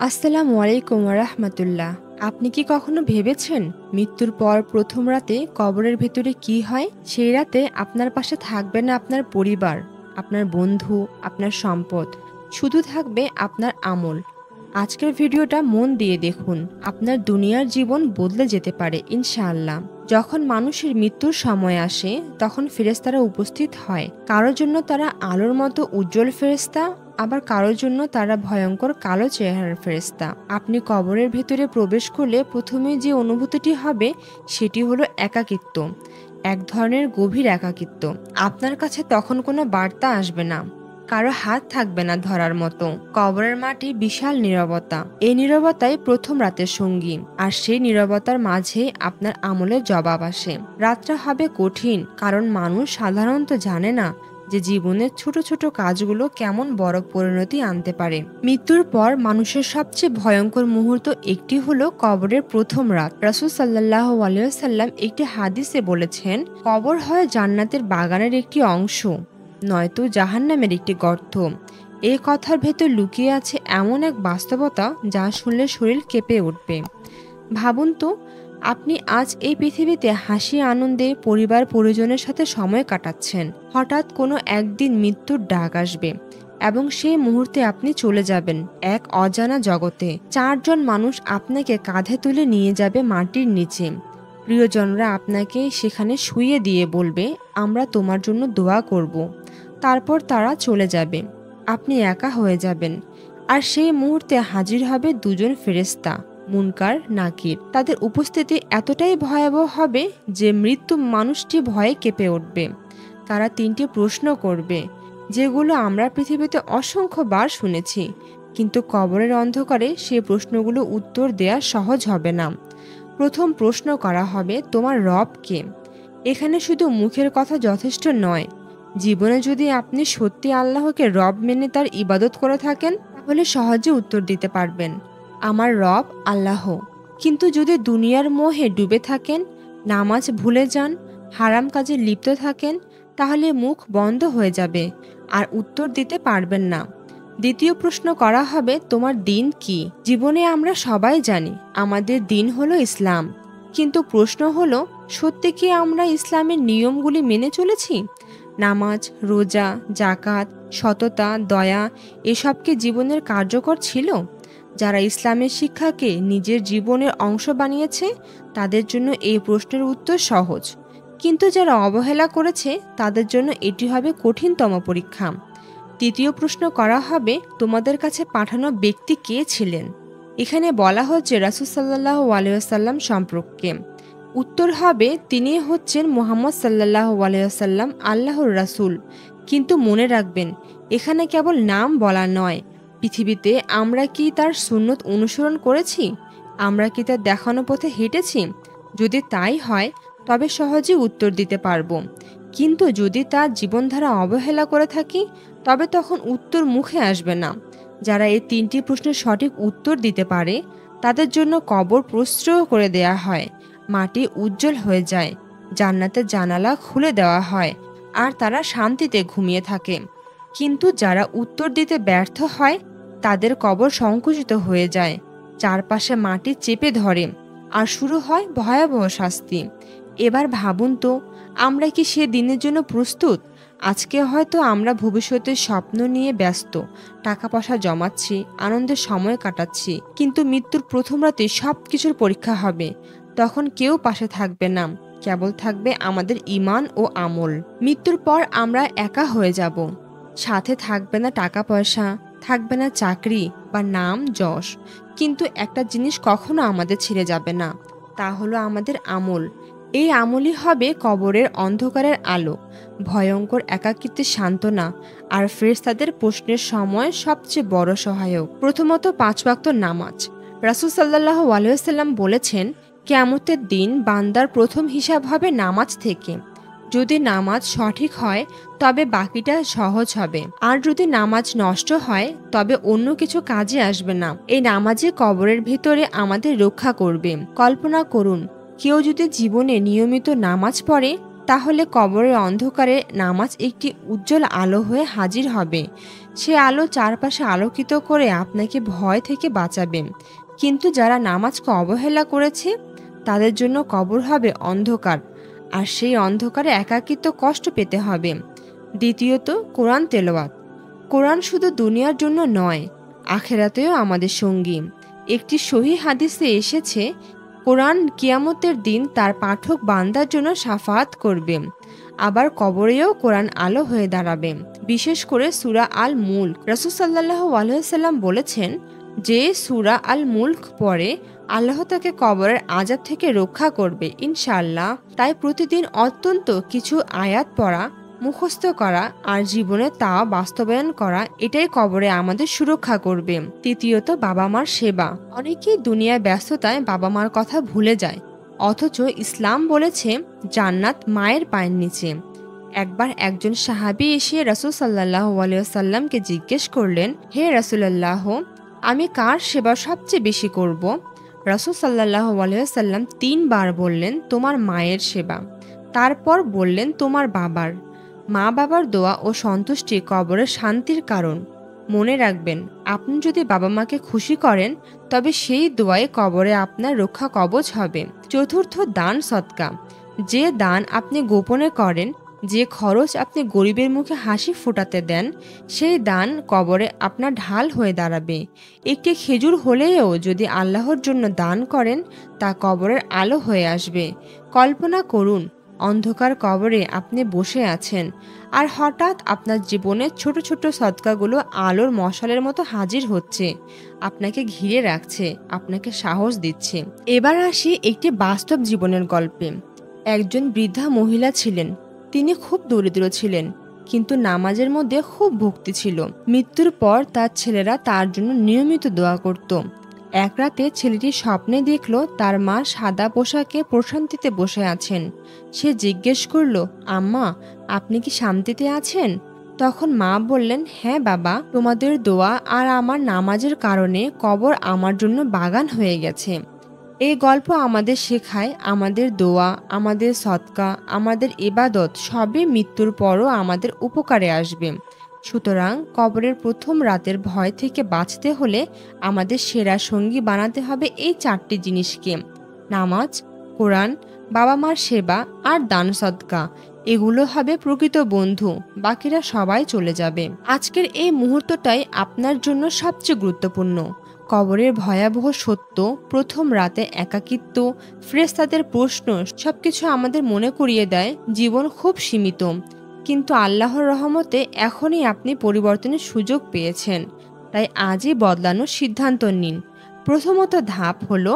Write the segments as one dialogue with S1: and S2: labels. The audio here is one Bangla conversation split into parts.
S1: আসসালামু আলাইকুম রাহমাতুল্লাহ। আপনি কি কখনো ভেবেছেন মৃত্যুর পর প্রথম রাতে কবরের ভেতরে কি হয়? সেই রাতে আপনার পাশে থাকবে না আপনার পরিবার, আপনার বন্ধু, আপনার সম্পদ, শুধু থাকবে আপনার আমল। আজকের ভিডিওটা মন দিয়ে দেখুন, আপনার দুনিয়ার জীবন বদলে যেতে পারে ইনশাআল্লাহ। যখন মানুষের মৃত্যুর সময় আসে তখন ফেরেশতারা উপস্থিত হয়। কারোর জন্য তারা আলোর মতো উজ্জ্বল ফেরেশতা, আবার কারোর জন্য তারা ভয়ঙ্কর কালো চেহারার ফেরেশতা। আপনি কবরের ভেতরে প্রবেশ করলে প্রথমে যে অনুভূতিটি হবে সেটি হলো একাকিত্ব, এক ধরনের গভীর একাকিত্ব। আপনার কাছে তখন কোনো বার্তা আসবে না, কারো হাত থাকবে না ধরার মতো। কবরের মাটি বিশাল নীরবতা, এই নীরবতাই প্রথম রাতের সঙ্গী, আর সেই নীরবতার মাঝে আপনার আমলের জবাব আসে। রাতটা হবে কঠিন, কারণ মানুষ সাধারণত জানে না যে জীবনের ছোট ছোট কাজগুলো কেমন বড় পরিণতি আনতে পারে। মৃত্যুর পর মানুষের সবচেয়ে ভয়ঙ্কর মুহূর্ত একটি হলো কবরের প্রথম রাত। রাসূল সাল্লাল্লাহু আলাইহি ওয়াসাল্লাম একটি হাদিসে বলেছেন, কবর হয় জান্নাতের বাগানের একটি অংশ, নয়তো জাহান্নামের একটি গর্ত। এই কথার ভেতর লুকিয়ে আছে এমন এক বাস্তবতা যা শুনলে শরীর কেঁপে উঠবে। ভাবুন তো, আপনি আজ এই পৃথিবীতে হাসি আনন্দে পরিবার পরিজনের সাথে সময় কাটাচ্ছেন, হঠাৎ কোনো একদিন মৃত্যুর ডাক আসবে এবং সেই মুহূর্তে আপনি চলে যাবেন এক অজানা জগতে। চারজন মানুষ আপনাকে কাঁধে তুলে নিয়ে যাবে মাটির নিচে। প্রিয়জনরা আপনাকে সেখানে শুইয়ে দিয়ে বলবে, আমরা তোমার জন্য দোয়া করব। তারপর তারা চলে যাবে, আপনি একা হয়ে যাবেন। আর সেই মুহূর্তে হাজির হবে দুজন ফেরেশতা, মুনকার নাকির। তাদের উপস্থিতি এতটাই ভয়াবহ হবে যে মৃত্যু মানুষটি ভয়ে কেঁপে উঠবে। তারা তিনটি প্রশ্ন করবে, যেগুলো আমরা পৃথিবীতে অসংখ্যবার শুনেছি, কিন্তু কবরের অন্ধকারে সেই প্রশ্নগুলো উত্তর দেওয়া সহজ হবে না। প্রথম প্রশ্ন করা হবে, তোমার রব কে? এখানে শুধু মুখের কথা যথেষ্ট নয়। জীবনে যদি আপনি সত্যি আল্লাহকে রব মেনে তার ইবাদত করে থাকেন, তাহলে সহজে উত্তর দিতে পারবেন, আমার রব আল্লাহ। কিন্তু যদি দুনিয়ার মোহে ডুবে থাকেন, নামাজ ভুলে যান, হারাম কাজে লিপ্ত থাকেন, তাহলে মুখ বন্ধ হয়ে যাবে আর উত্তর দিতে পারবেন না। দ্বিতীয় প্রশ্ন করা হবে, তোমার দিন কি? জীবনে আমরা সবাই জানি আমাদের দিন হলো ইসলাম, কিন্তু প্রশ্ন হলো, সত্যি কি আমরা ইসলামের নিয়মগুলি মেনে চলেছি? নামাজ, রোজা, জাকাত, সততা, দয়া, এসব কি জীবনের কার্যকর ছিল? যারা ইসলামের শিক্ষাকে নিজের জীবনের অংশ বানিয়েছে তাদের জন্য এই প্রশ্নের উত্তর সহজ, কিন্তু যারা অবহেলা করেছে তাদের জন্য এটি হবে কঠিনতম পরীক্ষা। তৃতীয় প্রশ্ন করা হবে, তোমাদের কাছে পাঠানো ব্যক্তি কে ছিলেন? এখানে বলা হচ্ছে রাসূল সাল্লাল্লাহু আলাইহি ওয়াসাল্লাম সম্পর্কে। উত্তর হবে, তিনি হচ্ছেন মুহাম্মদ সাল্লাল্লাহু আলাইহি ওয়াসাল্লাম, আল্লাহর রাসূল। কিন্তু মনে রাখবেন, এখানে কেবল নাম বলা নয়, পৃথিবীতে আমরা কি তার সুন্নত অনুসরণ করেছি? আমরা কি তার দেখানো পথে হেঁটেছি? যদি তাই হয় তবে সহজেই উত্তর দিতে পারবো। কিন্তু যদি তার জীবনধারা অবহেলা করে থাকি, তবে তখন উত্তর মুখে আসবে না। যারা এই তিনটি প্রশ্নের সঠিক উত্তর দিতে পারে তাদের জন্য কবর প্রশ্রয় করে দেয়া হয়, মাটি উজ্জ্বল হয়ে যায়, জান্নাতের জানালা খুলে দেওয়া হয়, আর তারা শান্তিতে ঘুমিয়ে থাকে। কিন্তু যারা উত্তর দিতে ব্যর্থ হয় তাদের কবর সংকুচিত হয়ে যায়, চারপাশে মাটি চেপে ধরে, আর শুরু হয় ভয়াবহ শাস্তি। এবার ভাবুন তো, আমরা কি সে দিনের জন্য প্রস্তুত? আজকে হয়তো আমরা ভবিষ্যতের স্বপ্ন নিয়ে ব্যস্ত, টাকা পয়সা জমাচ্ছি, আনন্দের সময় কাটাচ্ছি, কিন্তু মৃত্যুর প্রথম রাতে সব কিছুর পরীক্ষা হবে। তখন কেউ পাশে থাকবে না, কেবল থাকবে আমাদের ঈমান ও আমল। মৃত্যুর পর আমরা একা হয়ে যাব, সাথে থাকবে না টাকা পয়সা, থাকবে না চাকরি বা নাম যশ, কিন্তু একটা জিনিস কখনো আমাদের ছেড়ে যাবে না, তা হলো আমাদের আমল। এই আমলই হবে কবরের অন্ধকারের আলো, ভয়ঙ্কর একাকিত্বের সান্ত্বনা, আর ফেরেশতাদের প্রশ্নের সময় সবচেয়ে বড় সহায়ক। প্রথমত, 5 ওয়াক্ত নামাজ। রাসূল সাল্লাল্লাহু আলাইহি ওয়াসাল্লাম বলেছেন, কিয়ামতের দিন বান্দার প্রথম হিসাব হবে নামাজ থেকে। যদি নামাজ সঠিক হয় তবে বাকিটা সহজ হবে, আর যদি নামাজ নষ্ট হয় তবে অন্য কিছু কাজে আসবে না। এই নামাজে কবরের ভিতরে আমাদের রক্ষা করবে। কল্পনা করুন, কেউ যদি জীবনে নিয়মিত নামাজ পড়ে, তাহলে কবরের অন্ধকারে নামাজ একটি উজ্জ্বল আলো হয়ে হাজির হবে। সে আলো চারপাশে আলোকিত করে আপনাকে ভয় থেকে বাঁচাবে। কিন্তু যারা নামাজকে অবহেলা করেছে তাদের জন্য কবর হবে অন্ধকার, আর সেই অন্ধকারে একাকিত্ব কষ্ট পেতে হবে। দ্বিতীয়ত, কোরআন তেলাওয়াত। কোরআন শুধু দুনিয়ার জন্য নয়, আখেরাতেও আমাদের সঙ্গী। একটি সহিহ হাদিসে এসেছে, কোরআন কিয়ামতের দিন তার পাঠক বান্দার জন্য শাফাআত করবে। আবার কবরেও কোরআন আলো হয়ে দাঁড়াবে। বিশেষ করে সূরা আল মুলক, রাসূল সাল্লাল্লাহু আলাইহি ওয়াসাল্লাম বলেছেন, যে সূরা আল মুলক পড়ে আল্লাহ তাকে কবরের আযাব থেকে রক্ষা করবে ইনশাআল্লাহ। তাই প্রতিদিন অত্যন্ত কিছু আয়াত পড়া, মুখস্থ করা আর জীবনে তা বাস্তবায়ন করা, এটাই কবরে আমাদের সুরক্ষা করবে। তৃতীয়ত, বাবা মার সেবা। অনেকেই দুনিয়ার ব্যস্ততায় বাবা মার কথা ভুলে যায়, অথচ ইসলাম বলেছে জান্নাত মায়ের পায়ের নিচে। একবার একজন সাহাবী এসে রাসূল সাল্লাল্লাহু আলাইহি ওয়াসাল্লামকে জিজ্ঞেস করলেন, হে রাসূলুল্লাহ, আমি কার সেবা সবচেয়ে বেশি করব? রাসূল সাল্লাল্লাহু আলাইহি ওয়াসাল্লাম ৩ বার বললেন, তোমার মায়ের সেবা। তারপর বললেন, তোমার বাবার। মা বাবার দোয়া ও সন্তুষ্টি কবরের শান্তির কারণ। মনে রাখবেন, আপনি যদি বাবা মাকে খুশি করেন তবে সেই দোয়ায় কবরে আপনার রক্ষা কবচ হবে। চতুর্থ, দান সদকা। যে দান আপনি গোপনে করেন, যে খরচ আপনি গরিবের মুখে হাসি ফোটাতে দেন, সেই দান কবরে আপনার ঢাল হয়ে দাঁড়াবে। একটি খেজুর হলেও যদি আল্লাহর জন্য দান করেন, তা কবরের আলো হয়ে আসবে। কল্পনা করুন, অন্ধকার কবরে আপনি বসে আছেন, আর হঠাৎ আপনার জীবনের ছোট ছোট সদকাগুলো আলোর মশালের মতো হাজির হচ্ছে, আপনাকে ঘিরে রাখছে, আপনাকে সাহস দিচ্ছে। এবার আসি একটি বাস্তব জীবনের গল্পে। একজন বৃদ্ধা মহিলা ছিলেন। তিনি খুব দরিদ্র ছিলেন, কিন্তু নামাজের মধ্যে খুব ভক্তি ছিল। মৃত্যুর পর তার ছেলেরা তার জন্য নিয়মিত দোয়া করত। এক রাতে ছেলেটি স্বপ্নে দেখল তার মা সাদা পোশাকে প্রশান্তিতে বসে আছেন। সে জিজ্ঞেস করল, আম্মা, আপনি কি শান্তিতে আছেন? তখন মা বললেন, হ্যাঁ বাবা, তোমাদের দোয়া আর আমার নামাজের কারণে কবর আমার জন্য বাগান হয়ে গেছে। এই গল্প আমাদের শেখায়, আমাদের দোয়া, আমাদের সদকা, আমাদের ইবাদত সবই মৃত্যুর পরও আমাদের উপকারে আসবে। সুতরাং কবরের প্রথম রাতের ভয় থেকে বাঁচতে হলে আমাদের সেরা সঙ্গী বানাতে হবে এই 4টি জিনিসকে: নামাজ, কোরআন, বাবা মার সেবা আর দান সদকা। এগুলো হবে প্রকৃত বন্ধু, বাকিরা সবাই চলে যাবে। আজকের এই মুহূর্তটাই আপনার জন্য সবচেয়ে গুরুত্বপূর্ণ। কবরের ভয়াবহ সত্য, প্রথম রাতে একাকিত্ব, ফেরেশতাদের প্রশ্ন সবকিছু আমাদের মনে করিয়ে দেয় জীবন খুব সীমিত, কিন্তু আল্লাহর রহমতে এখনই আপনি পরিবর্তনের সুযোগ পেয়েছেন। তাই আজই বদলানোর সিদ্ধান্ত নিন। প্রথমত ধাপ হলো,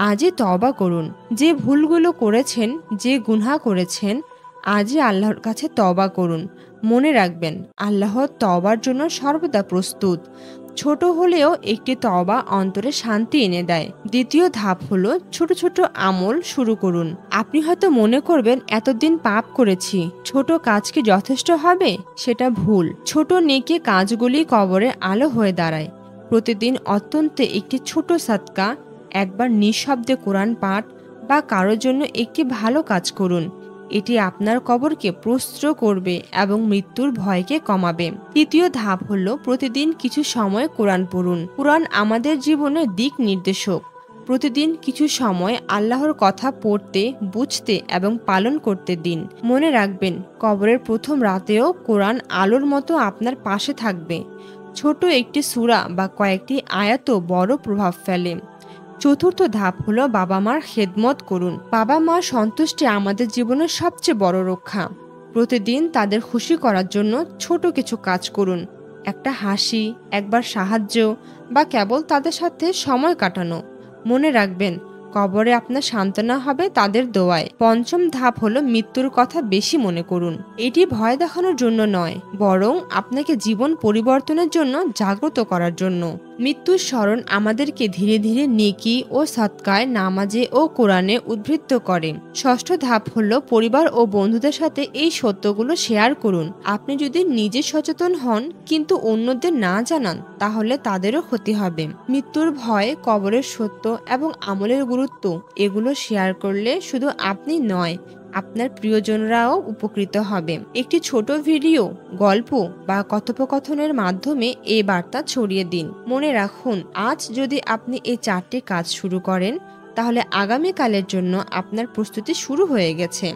S1: আজই তওবা করুন। যে ভুলগুলো করেছেন, যে গুনাহ করেছেন, আজই আল্লাহর কাছে তওবা করুন। মনে রাখবেন, আল্লাহ তওবার জন্য সর্বদা প্রস্তুত। ছোট হলেও একটি তওবা অন্তরে শান্তি এনে দেয়। দ্বিতীয় ধাপ হলো, ছোট ছোট আমল শুরু করুন। আপনি হয়তো মনে করবেন, এতদিন পাপ করেছি, ছোট কাজ কি যথেষ্ট হবে? সেটা ভুল। ছোট নেকি কাজগুলি কবরে আলো হয়ে দাঁড়ায়। প্রতিদিন অত্যন্ত একটি ছোট সাদকা, একবার নিঃশব্দে কোরআন পাঠ বা কারোর জন্য একটি ভালো কাজ করুন। এটি আপনার কবরকে প্রস্ত্র করবে এবং মৃত্যুর ভয়কে কমাবে। তৃতীয় ধাপ হলো, প্রতিদিন কিছু সময় কোরআন পড়ুন। কোরআন আমাদের জীবনের দিক নির্দেশক। প্রতিদিন কিছু সময় আল্লাহর কথা পড়তে, বুঝতে এবং পালন করতে দিন। মনে রাখবেন, কবরের প্রথম রাতেও কোরআন আলোর মতো আপনার পাশে থাকবে। ছোট একটি সূরা বা কয়েকটি আয়াতও বড় প্রভাব ফেলে। চতুর্থ ধাপ হলো, বাবা মার খেদমত করুন। বাবা মার সন্তুষ্টি আমাদের জীবনের সবচেয়ে বড় রক্ষা। প্রতিদিন তাদের খুশি করার জন্য ছোট কিছু কাজ করুন। একটা হাসি, একবার সাহায্য বা কেবল তাদের সাথে সময় কাটানো। মনে রাখবেন, কবরে আপনার সান্ত্বনা হবে তাদের দোয়ায়। পঞ্চম ধাপ হলো, মৃত্যুর কথা বেশি মনে করুন। এটি ভয় দেখানোর জন্য নয়, বরং আপনাকে জীবন পরিবর্তনের জন্য জাগ্রত করার জন্য। মৃত্যুর স্মরণ আমাদেরকে ধীরে ধীরে নেকি ও সৎকায়, নামাজে ও কোরআনে উদ্বৃত্ত করে। ষষ্ঠ ধাপ হলো, পরিবার ও বন্ধুদের সাথে এই সত্যগুলো শেয়ার করুন। আপনি যদি নিজে সচেতন হন কিন্তু অন্যদের না জানান, তাহলে তাদেরও ক্ষতি হবে। মৃত্যুর ভয়, কবরের সত্য এবং আমলের গুরুত্ব, এগুলো শেয়ার করলে শুধু আপনি নয়, আপনার প্রিয়জনরাও উপকৃত হবে। একটি ছোট ভিডিও, গল্প বা কথোপকথনের মাধ্যমে এই বার্তা ছড়িয়ে দিন। মনে রাখুন, আজ যদি আপনি এই 4টি কাজ শুরু করেন, তাহলে আগামীকালের জন্য আপনার প্রস্তুতি শুরু হয়ে গেছে।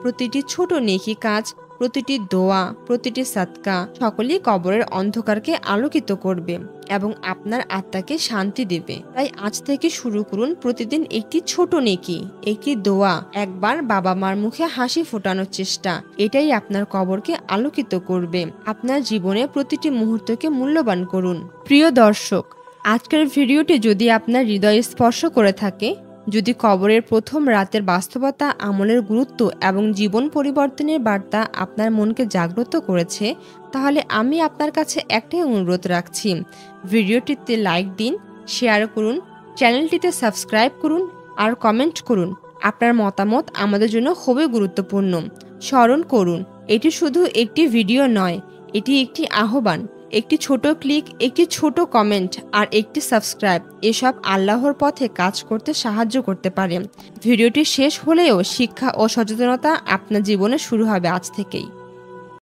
S1: প্রতিটি ছোট নেকি কাজ, প্রতিটি দোয়া, প্রতিটি সাদকা সকলেই কবরের অন্ধকারকে আলোকিত করবে এবং আপনার আত্মাকে শান্তি দেবে। তাই আজ থেকে শুরু করুন প্রতিদিন একটি ছোট নেকি, একটি দোয়া, একবার বাবা মার মুখে হাসি ফোটানোর চেষ্টা। এটাই আপনার কবরকে আলোকিত করবে। আপনার জীবনে প্রতিটি মুহূর্তকে মূল্যবান করুন। প্রিয় দর্শক, আজকের ভিডিওটি যদি আপনার হৃদয় স্পর্শ করে থাকে, যদি কবরের প্রথম রাতের বাস্তবতা, আমলের গুরুত্ব এবং জীবন পরিবর্তনের বার্তা আপনার মনকে জাগ্রত করেছে, তাহলে আমি আপনার কাছে একটাই অনুরোধ রাখছি। ভিডিওটিতে লাইক দিন, শেয়ার করুন, চ্যানেলটিতে সাবস্ক্রাইব করুন আর কমেন্ট করুন। আপনার মতামত আমাদের জন্য খুবই গুরুত্বপূর্ণ। স্মরণ করুন, এটি শুধু একটি ভিডিও নয়, এটি একটি আহ্বান। একটি ছোট ক্লিক, একটি ছোট কমেন্ট আর একটি সাবস্ক্রাইব, এসব আল্লাহর পথে কাজ করতে সাহায্য করতে পারে। ভিডিওটি শেষ হলেও শিক্ষা ও সচেতনতা আপনার জীবনে শুরু হবে আজ থেকেই।